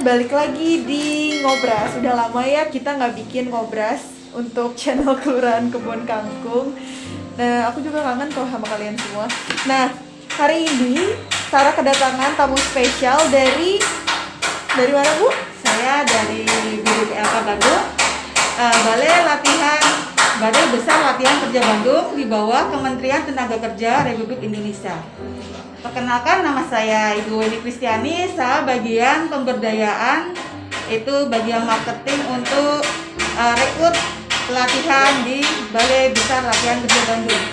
balik lagi di Ngobras. Udah lama ya kita nggak bikin Ngobras untuk channel Kelurahan Kebon Kangkung. Nah, aku juga kangen kok sama kalian semua. Nah, hari ini Sarah kedatangan tamu spesial dari mana, Bu? Saya dari BDPLK Bandung, Balai Besar Latihan Kerja Bandung di bawah Kementerian Tenaga Kerja Republik Indonesia. Perkenalkan, nama saya Ibu Weni Kristiani, saya bagian pemberdayaan, itu bagian marketing untuk rekrut pelatihan di Balai Besar Latihan Kerja Bandung.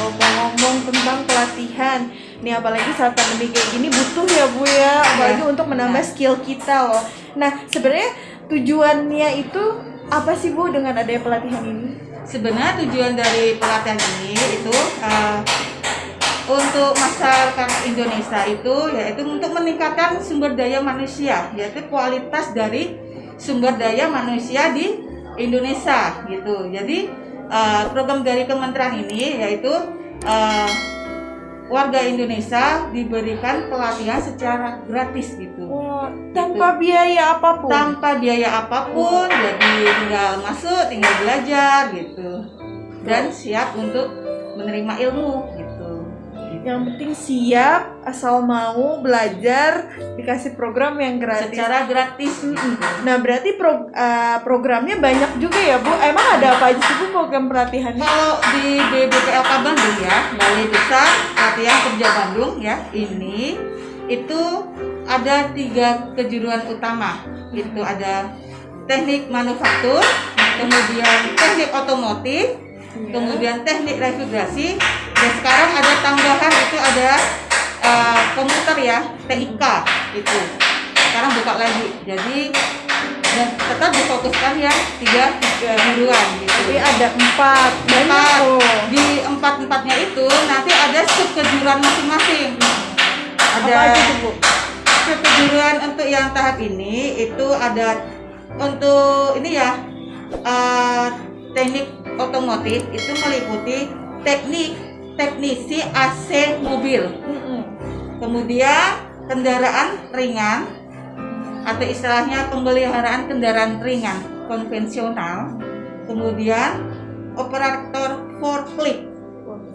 Ngomong-ngomong tentang pelatihan, nih apalagi saat pandemi kayak gini butuh ya Bu ya, apalagi untuk menambah skill kita loh. Nah, sebenarnya tujuannya itu apa sih Bu dengan adanya pelatihan ini? Sebenarnya tujuan dari pelatihan ini itu untuk masyarakat Indonesia itu yaitu untuk meningkatkan sumber daya manusia, yaitu kualitas dari sumber daya manusia di Indonesia gitu. Jadi program dari kementerian ini yaitu warga Indonesia diberikan pelatihan secara gratis gitu. Tanpa biaya apapun. Tanpa biaya apapun, jadi tinggal masuk, tinggal belajar gitu. Dan siap untuk menerima ilmu gitu. Yang penting siap, asal mau belajar, dikasih program yang gratis. Secara gratis. Nah, berarti programnya banyak juga ya Bu. Emang ada apa aja sih Bu program pelatihannya? Kalau di BDPLK Bandung ya, Balai Besar Latihan Kerja Bandung ya, ini itu ada 3 kejuruan utama. Itu ada teknik manufaktur, kemudian teknik otomotif, kemudian teknik refrigerasi, dan sekarang ada tambahan itu ada komputer ya, TIK itu. Sekarang buka lagi. Jadi dan tetap difokuskan ya 3 kejuruan gitu. Tapi ada 4 banyak loh. Di 4-4-nya itu nanti ada sub kejuruan masing-masing. Ada apa aja tuh Bu? sub kejuruan untuk yang tahap ini itu ada untuk ini ya teknik otomotif itu meliputi teknisi AC mobil, kemudian kendaraan ringan atau istilahnya pemeliharaan kendaraan ringan konvensional, kemudian operator forklift,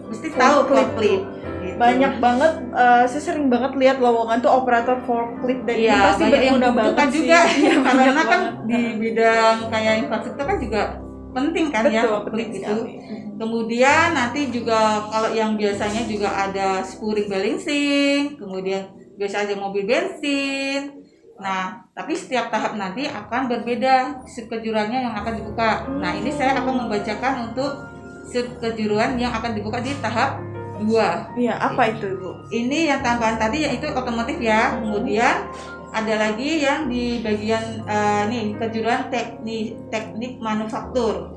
mesti tahu forklift. Gitu. Banyak banget, saya sering banget lihat lowongan tuh operator forklift dan ini pasti berguna banget sih. Juga ya, karena kan di bidang kayak infrastruktur kan juga penting kan. Betul, ya forklift itu. Kemudian nanti juga kalau yang biasanya juga ada spuring balancing, kemudian biasa ada mobil bensin. Nah, tapi setiap tahap nanti akan berbeda subkejuruannya yang akan dibuka. Nah, ini saya akan membacakan untuk subkejuruan yang akan dibuka di tahap 2. Iya, apa itu Bu? Ini yang tambahan tadi yaitu otomotif ya. Kemudian ada lagi yang di bagian kejuruan teknik manufaktur.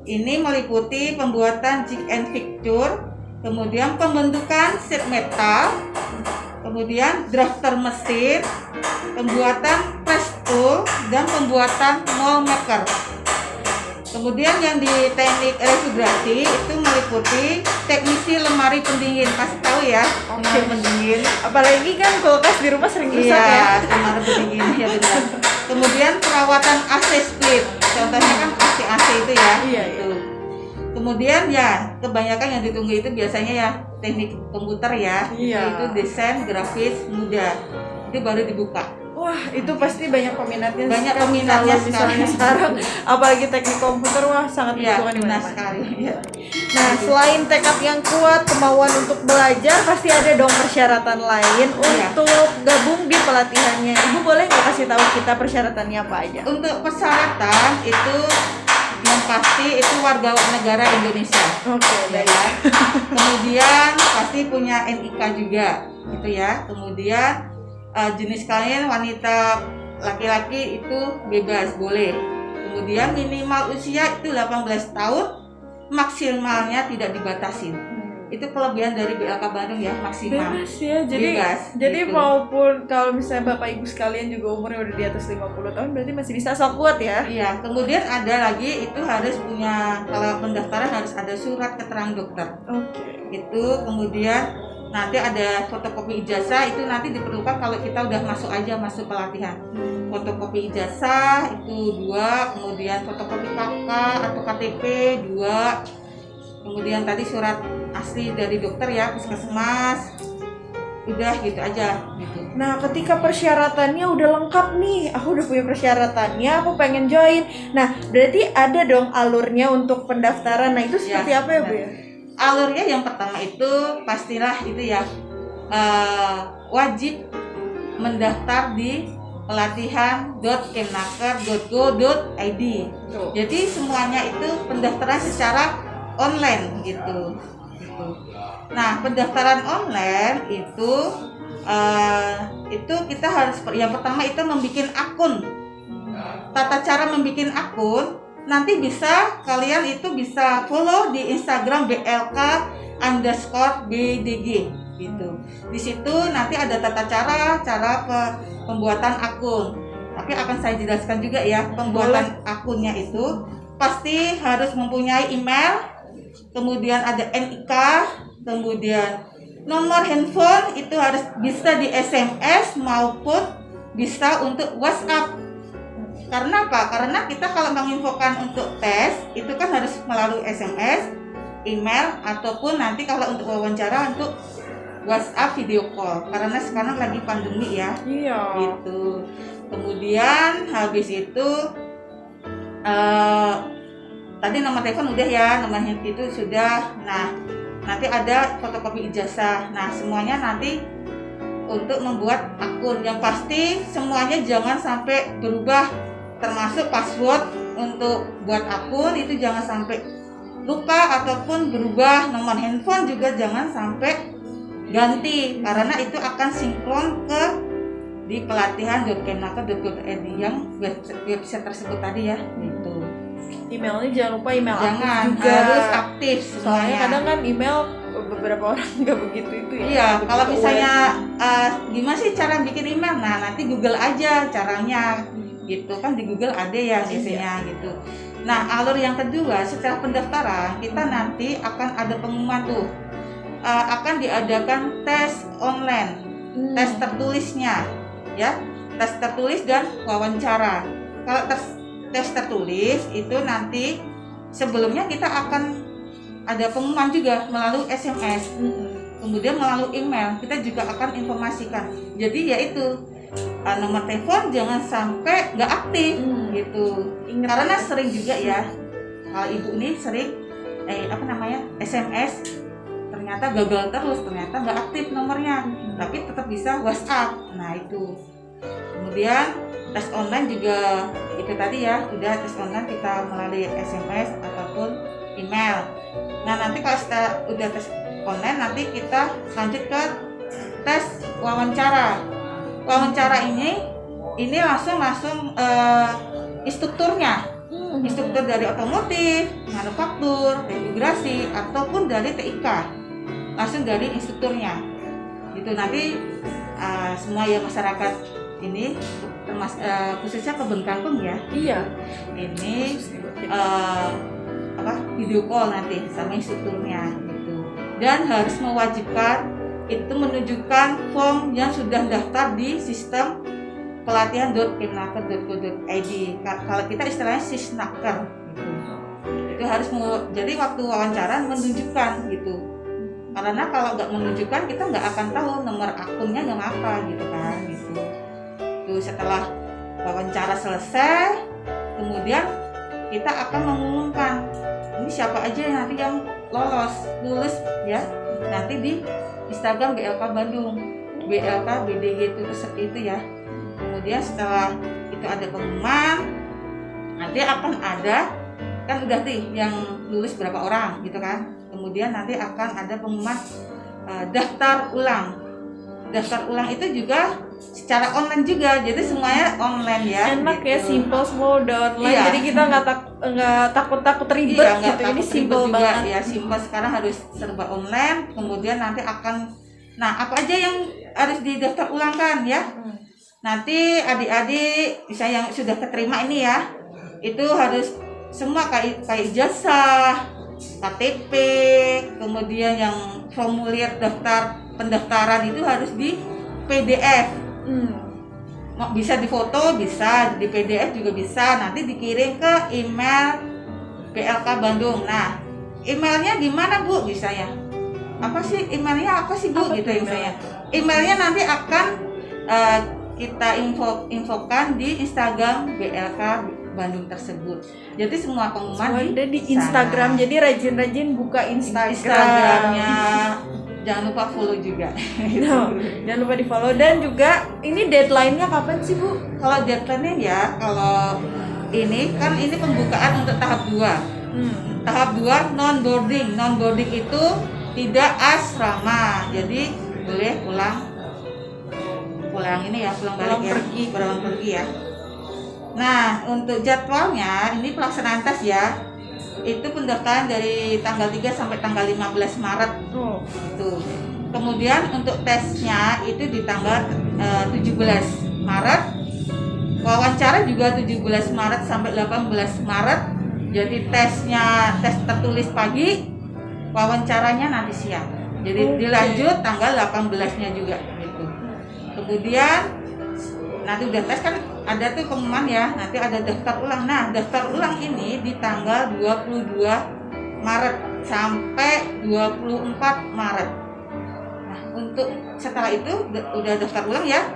Ini meliputi pembuatan jig and fixture, kemudian pembentukan sheet metal, kemudian drafter mesin, pembuatan press tool, dan pembuatan mold maker. Kemudian yang di teknik refrigerasi itu meliputi teknisi lemari pendingin, pasti tahu ya, lemari pendingin. Apalagi kan kulkas di rumah sering rusak ya. Lemari pendingin ya benar. Kemudian perawatan AC split, contohnya kan AC itu ya. Iya. Gitu. Kemudian ya kebanyakan yang ditunggu itu biasanya ya teknik komputer ya. Iya. Itu desain grafis mudah, itu baru dibuka. Wah, itu pasti banyak peminatnya. Banyak peminatnya misalnya sekarang, apalagi teknik komputer, wah sangat dibutuhkan di mana-mana. Sekali. Ya. Nah, selain tekad yang kuat, kemauan untuk belajar, pasti ada dong persyaratan lain untuk gabung di pelatihannya. Ibu boleh nggak kasih tahu kita persyaratannya apa aja? Untuk persyaratan itu yang pasti itu warga negara Indonesia. Oke, baik. Kemudian pasti punya NIK juga, gitu ya. Kemudian jenis kalian wanita laki-laki itu bebas boleh. Kemudian minimal usia itu 18 tahun, maksimalnya tidak dibatasi. Itu kelebihan dari BLK Bandung ya, maksimal. Bebas ya, jadi gitu. maupun kalau misalnya Bapak Ibu sekalian juga umurnya udah di atas 50 tahun berarti masih bisa asal kuat ya. Iya, kemudian ada lagi itu harus punya, kalau pendaftaran harus ada surat keterangan dokter. Oke. Itu kemudian nanti ada fotokopi ijazah, itu nanti diperlukan kalau kita udah masuk pelatihan. Fotokopi ijazah itu 2, kemudian fotokopi KK atau KTP 2, kemudian tadi surat asli dari dokter ya, puskesmas, udah gitu aja gitu. Nah, ketika persyaratannya udah lengkap nih, aku udah punya persyaratannya, aku pengen join. Nah, berarti ada dong alurnya untuk pendaftaran. Nah, itu seperti apa ya, Bu ya? Alurnya yang pertama itu pastilah itu ya, wajib mendaftar di pelatihan.kemnaker.go.id. Jadi semuanya itu pendaftaran secara online gitu. Nah, pendaftaran online itu kita harus, yang pertama itu membuat akun. Tata cara membuat akun nanti bisa kalian itu bisa follow di Instagram BLK_BDG gitu. Di situ nanti ada tata cara pembuatan akun. Tapi akan saya jelaskan juga ya, pembuatan akunnya itu pasti harus mempunyai email, kemudian ada NIK, kemudian nomor handphone itu harus bisa di SMS maupun bisa untuk WhatsApp. Karena apa? Karena kita kalau menginfokan untuk tes itu kan harus melalui SMS, email, ataupun nanti kalau untuk wawancara untuk WhatsApp video call. Karena sekarang lagi pandemi ya. Iya. Gitu. Kemudian habis itu tadi nomor telepon udah ya, nomor handphone itu sudah. Nah, nanti ada fotokopi ijazah. Nah, semuanya nanti untuk membuat akun. Yang pasti semuanya jangan sampai berubah, termasuk password untuk buat akun itu jangan sampai lupa ataupun berubah. Nomor handphone juga jangan sampai ganti, karena itu akan sinkron ke di pelatihan.kemnaker.go.id yang website tersebut tadi ya gitu. Emailnya jangan lupa email Jangan, aktif juga. harus aktif Soalnya semuanya. kadang kan email beberapa orang nggak begitu itu ya. Iya, Begitu kalau misalnya aware. gimana sih cara bikin email? Nah, nanti Google aja caranya. Gitu kan, di Google ada ya biasanya gitu. Nah, alur yang kedua setelah pendaftaran kita nanti akan ada pengumuman tuh, akan diadakan tes online, tes tertulisnya ya, tes tertulis dan wawancara. Kalau tes tertulis itu nanti sebelumnya kita akan ada pengumuman juga melalui SMS, kemudian melalui email kita juga akan informasikan. Jadi yaitu nomor telepon jangan sampai nggak aktif gitu. Karena sering juga ya, kalau ibu ini sering SMS ternyata gagal terus, ternyata nggak aktif nomornya, tapi tetap bisa WhatsApp. Nah itu. Kemudian tes online juga itu tadi ya, udah tes online kita melalui SMS ataupun email. Nah nanti kalau udah tes online nanti kita lanjut ke tes wawancara. Wawancara ini langsung instrukturnya, instruktur dari otomotif, manufaktur, imigrasi ataupun dari TIK, langsung dari instrukturnya. Itu nanti semua ya masyarakat ini khususnya Kebon Kangkung ya. Iya. Ini video call nanti sama instrukturnya gitu. Dan harus mewajibkan itu menunjukkan form yang sudah daftar di sistem pelatihan.kemnaker.go.id. Kalau kita istilahnya sisnaker gitu. Itu harus jadi waktu wawancara menunjukkan gitu. Karena kalau nggak menunjukkan kita nggak akan tahu nomor akunnya yang apa gitu kan gitu. Tuh setelah wawancara selesai, kemudian kita akan mengumumkan ini siapa aja yang nanti yang lulus ya, nanti di Instagram BLK Bandung, BLK BDG itu ya. Kemudian setelah itu ada pengumuman, nanti akan ada kan udah nih yang lulus berapa orang gitu kan. Kemudian nanti akan ada pengumuman daftar ulang. Daftar ulang itu juga secara online juga, jadi semuanya online ya. Enak gitu. ya, simple, semua udah online. Iya. Jadi kita nggak takut ribet Iya, gitu. Ini simple banget. Ya, simple. Sekarang harus serba online. Kemudian nanti akan, apa aja yang harus didaftar ulangkan ya? Nanti adik-adik bisa yang sudah keterima ini ya, itu harus semua kayak ijazah, KTP, kemudian yang formulir daftar pendaftaran itu harus di PDF. Hmm. Bisa di foto, bisa di PDF juga bisa. Nanti dikirim ke email BLK Bandung. Nah, emailnya gimana Bu? Bisa ya. Apa sih emailnya? Apa sih Bu? Apa Gitu tuh ya misalnya. Emailnya nanti akan kita infokan di Instagram BLK Bandung tersebut. Jadi semua pengumuman Semua ada di sana. Instagram. Jadi rajin-rajin buka Instagram. Instagramnya. Jangan lupa follow juga. No, jangan lupa di follow. Dan juga ini deadline-nya kapan sih Bu? Kalau deadline-nya ya, kalau ini kan ini pembukaan untuk tahap 2. Tahap 2 non boarding. Non boarding itu tidak asrama. Jadi boleh pulang ini ya, pulang balik pulang pergi ya. Nah, untuk jadwalnya ini pelaksanaan tes ya. Itu pendaftaran dari tanggal 3 sampai tanggal 15 Maret. Oh. Itu. Kemudian untuk tesnya itu di tanggal 17 Maret. Wawancara juga 17 Maret sampai 18 Maret. Jadi tes tertulis pagi, wawancaranya nanti siang. Jadi dilanjut tanggal 18-nya juga gitu. Kemudian nanti udah tes kan ada tuh pengumuman ya, nanti ada daftar ulang. Nah, daftar ulang ini di tanggal 22 Maret sampai 24 Maret. Nah, untuk setelah itu udah daftar ulang ya,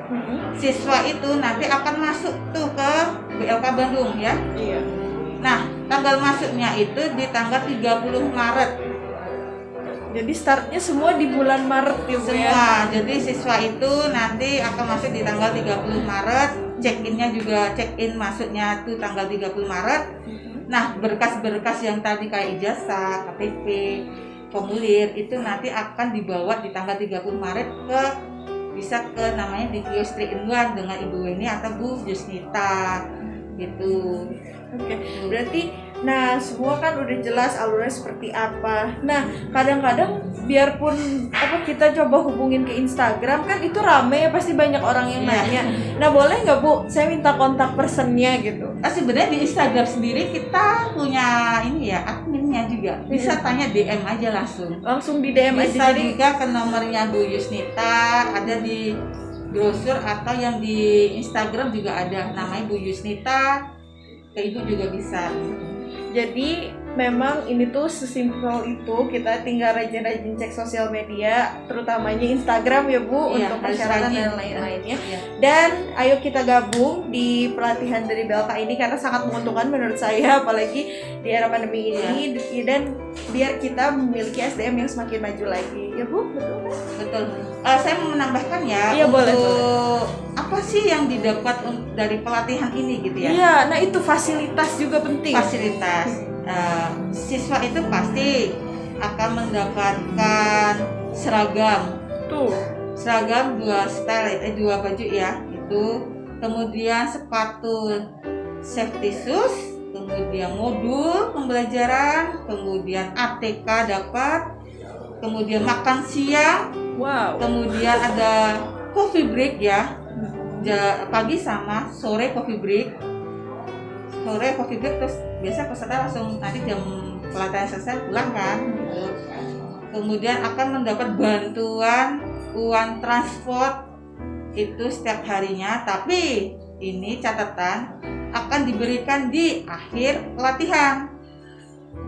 siswa itu nanti akan masuk tuh ke BLK Bandung ya. Iya. Nah, tanggal masuknya itu di tanggal 30 Maret. Jadi startnya semua di bulan Maret ya Bu ya? Semua, jadi siswa itu nanti akan masuk di tanggal 30 Maret. Check-innya juga check-in masuknya tuh tanggal 30 Maret. Nah, berkas-berkas yang tadi kayak ijazah, KTP, formulir itu nanti akan dibawa di tanggal 30 Maret bisa ke namanya di kios 3-in-1 dengan Ibu Weni atau Bu Yusnita gitu. Oke, berarti nah semua kan udah jelas alurnya seperti apa. Nah, kadang-kadang biarpun kita coba hubungin ke Instagram kan itu rame ya, pasti banyak orang yang nanya. Nah, boleh nggak Bu, saya minta kontak personnya gitu? Sebenarnya di Instagram sendiri kita punya ini ya, adminnya juga. Bisa tanya DM aja langsung. Langsung di DM bisa aja. Jadi juga ke nomornya Bu Yusnita, ada di brosur atau yang di Instagram juga ada namanya Bu Yusnita. Ke Ibu juga bisa. Jadi memang ini tuh sesimpel itu, kita tinggal rajin-rajin cek sosial media, terutamanya Instagram ya Bu, Iya, untuk persyaratan dan lain-lainnya. Iya. Dan ayo kita gabung di pelatihan dari BLK ini karena sangat menguntungkan menurut saya, apalagi di era pandemi ini. Iya. Dan biar kita memiliki SDM yang semakin maju lagi ya Bu, betul kan? Betul. Saya mau menambahkan ya, Iya, untuk boleh. apa sih yang didapat dari pelatihan ini gitu ya? Iya, nah itu fasilitas juga penting. Fasilitas. Siswa itu pasti akan mendapatkan seragam. Tuh. Seragam 2 style, 2 baju ya itu. Kemudian sepatu safety shoes, kemudian modul pembelajaran, kemudian ATK dapat, kemudian makan siang, kemudian ada coffee break ya, pagi sama sore coffee break. Sore coffee break terus biasa peserta langsung nanti jam pelatihan selesai pulang kan. Kemudian akan mendapat bantuan uang transport itu setiap harinya, tapi ini catatan akan diberikan di akhir pelatihan.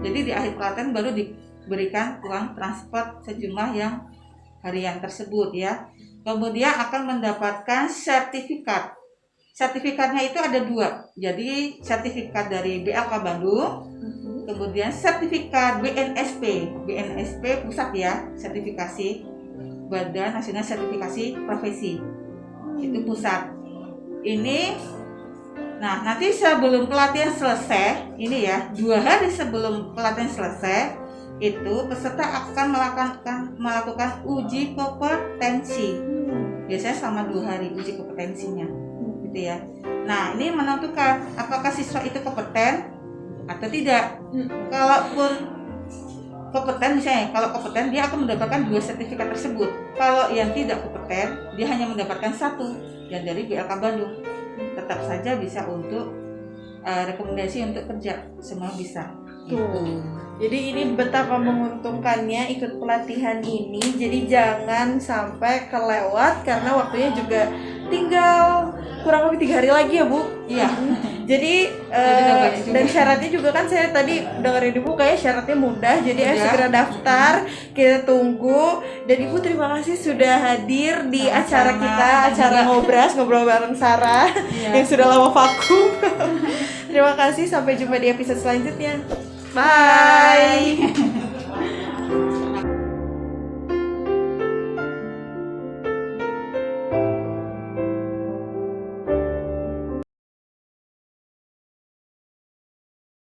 Jadi di akhir pelatihan baru diberikan uang transport sejumlah yang harian tersebut ya. Kemudian akan mendapatkan sertifikat. Sertifikatnya itu ada 2. Jadi sertifikat dari BLK Bandung, kemudian sertifikat BNSP. BNSP pusat ya, sertifikasi Badan Nasional Sertifikasi Profesi. Itu pusat. Ini nah, nanti sebelum pelatihan selesai, ini ya, 2 hari sebelum pelatihan selesai, itu peserta akan melakukan uji kompetensi. Biasanya selama 2 hari uji kompetensinya. Gitu ya. Nah, ini menentukan apakah siswa itu kompeten atau tidak. Kalaupun kompeten, misalnya kalau kompeten dia akan mendapatkan 2 sertifikat tersebut. Kalau yang tidak kompeten dia hanya mendapatkan 1 yang dari BLK Bandung. Tetap saja bisa untuk rekomendasi untuk kerja, semua bisa. Tuh. Jadi ini betapa menguntungkannya ikut pelatihan ini. Jadi jangan sampai kelewat karena waktunya juga tinggal kurang lebih 3 hari lagi ya Bu. Iya. Jadi dan syaratnya juga kan saya tadi dengerin Ibu kayak syaratnya mudah. Jadi ayo Mudah. segera daftar, kita tunggu. Dan Ibu terima kasih sudah hadir di Sama-sama. acara kita, acara ngobras, ngobrol bareng Sarah Iya. yang sudah lama vakum. Terima kasih, sampai jumpa di episode selanjutnya. Bye.